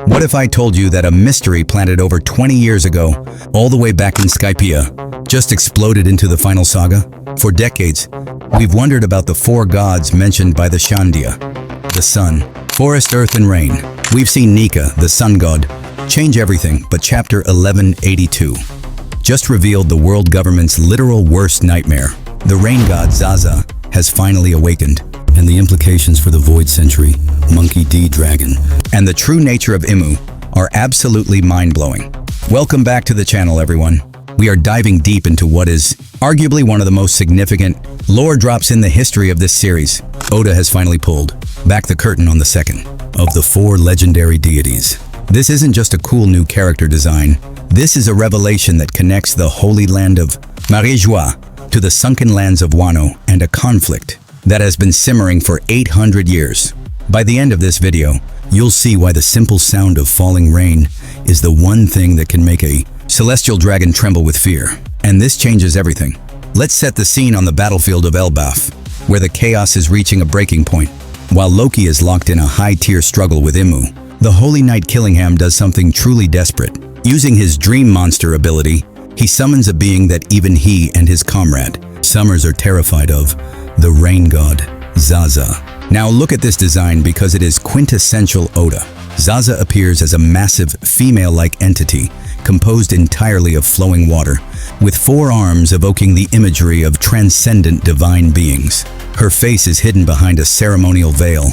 What if I told you that a mystery planted over 20 years ago, all the way back in Skypiea, just exploded into the final saga? For decades, we've wondered about the four gods mentioned by the Shandia: the sun, forest, earth, and rain. We've seen Nika, the sun god, change everything, but chapter 1182 just revealed the world government's literal worst nightmare. The Rain God Zaza has finally awakened, and the implications for the Void Century, Monkey D. Dragon, and the true nature of Imu are absolutely mind-blowing. Welcome back to the channel, everyone. We are diving deep into what is arguably one of the most significant lore drops in the history of this series. Oda has finally pulled back the curtain on the second of the four legendary deities. This isn't just a cool new character design. This is a revelation that connects the holy land of Marijua to the sunken lands of Wano, and a conflict that has been simmering for 800 years. By the end of this video, you'll see why the simple sound of falling rain is the one thing that can make a celestial dragon tremble with fear. And this changes everything. Let's set the scene on the battlefield of Elbaf, where the chaos is reaching a breaking point. While Loki is locked in a high-tier struggle with Imu, the Holy Knight Killingham does something truly desperate. Using his dream monster ability, he summons a being that even he and his comrade, Summers, are terrified of: the Rain God Zaza. Now look at this design, because it is quintessential Oda. Zaza appears as a massive female-like entity composed entirely of flowing water, with four arms evoking the imagery of transcendent divine beings. Her face is hidden behind a ceremonial veil,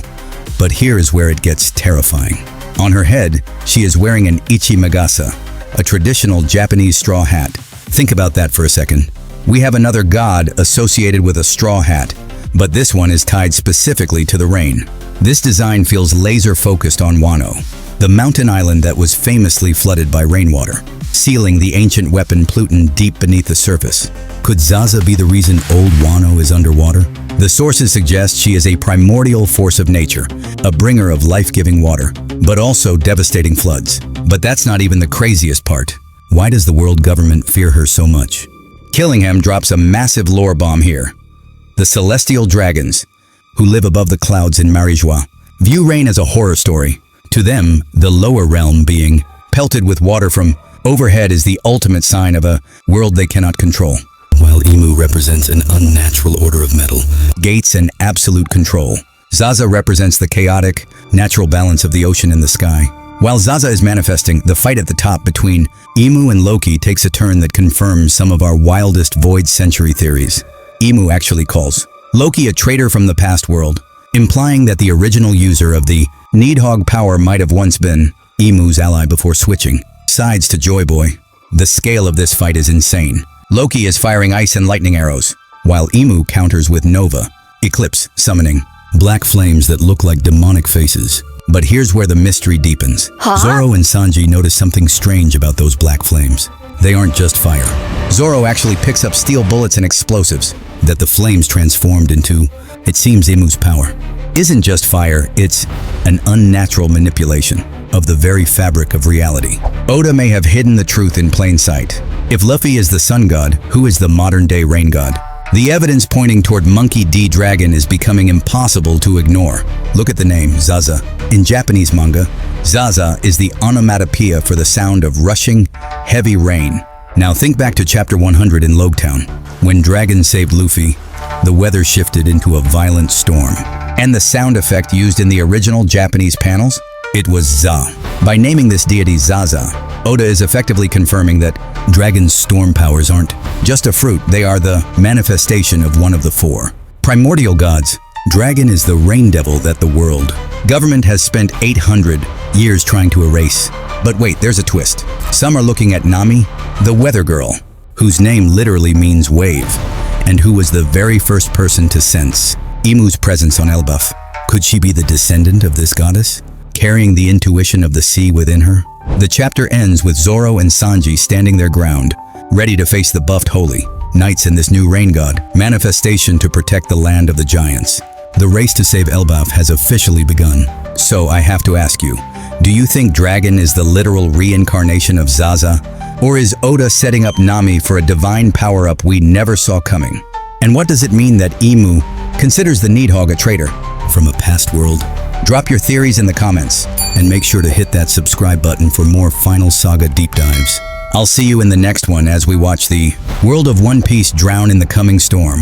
but here is where it gets terrifying. On her head, she is wearing an Ichimegasa, a traditional Japanese straw hat. Think about that for a second. We have another god associated with a straw hat, but this one is tied specifically to the rain. This design feels laser-focused on Wano, the mountain island that was famously flooded by rainwater, sealing the ancient weapon Pluton deep beneath the surface. Could Zaza be the reason old Wano is underwater? The sources suggest she is a primordial force of nature, a bringer of life-giving water, but also devastating floods. But that's not even the craziest part. Why does the world government fear her so much? Killingham drops a massive lore bomb here. The celestial dragons, who live above the clouds in Marijua, view rain as a horror story. To them, the lower realm being pelted with water from overhead is the ultimate sign of a world they cannot control. While Imu represents an unnatural order of metal, gates, and absolute control, Zaza represents the chaotic, natural balance of the ocean and the sky. While Zaza is manifesting, the fight at the top between Imu and Loki takes a turn that confirms some of our wildest Void Century theories. Imu actually calls Loki a traitor from the past world, implying that the original user of the Needhog power might have once been Imu's ally before switching sides to Joy Boy. The scale of this fight is insane. Loki is firing ice and lightning arrows, while Imu counters with Nova, Eclipse, summoning black flames that look like demonic faces. But here's where the mystery deepens. Zoro and Sanji notice something strange about those black flames. They aren't just fire. Zoro actually picks up steel bullets and explosives that the flames transformed into, it seems, Imu's power. Isn't just fire, it's an unnatural manipulation of the very fabric of reality. Oda may have hidden the truth in plain sight. If Luffy is the sun god, who is the modern-day rain god? The evidence pointing toward Monkey D. Dragon is becoming impossible to ignore. Look at the name, Zaza. In Japanese manga, Zaza is the onomatopoeia for the sound of rushing, heavy rain. Now think back to chapter 100 in Logtown. When Dragon saved Luffy, the weather shifted into a violent storm. And the sound effect used in the original Japanese panels? It was Za. By naming this deity Zaza, Oda is effectively confirming that Dragon's storm powers aren't just a fruit, they are the manifestation of one of the four primordial gods. Dragon is the rain devil that the world government has spent 800 years trying to erase. But wait, there's a twist. Some are looking at Nami, the weather girl, whose name literally means wave, and who was the very first person to sense Imu's presence on Elbaf. Could she be the descendant of this goddess, carrying the intuition of the sea within her? The chapter ends with Zoro and Sanji standing their ground, ready to face the buffed holy knights in this new rain god manifestation to protect the land of the giants. The race to save Elbaf has officially begun. So I have to ask you, do you think Dragon is the literal reincarnation of Zaza? Or is Oda setting up Nami for a divine power-up we never saw coming? And what does it mean that Imu considers the Needhog a traitor from a past world? Drop your theories in the comments, and make sure to hit that subscribe button for more Final Saga deep dives. I'll see you in the next one as we watch the world of One Piece drown in the coming storm.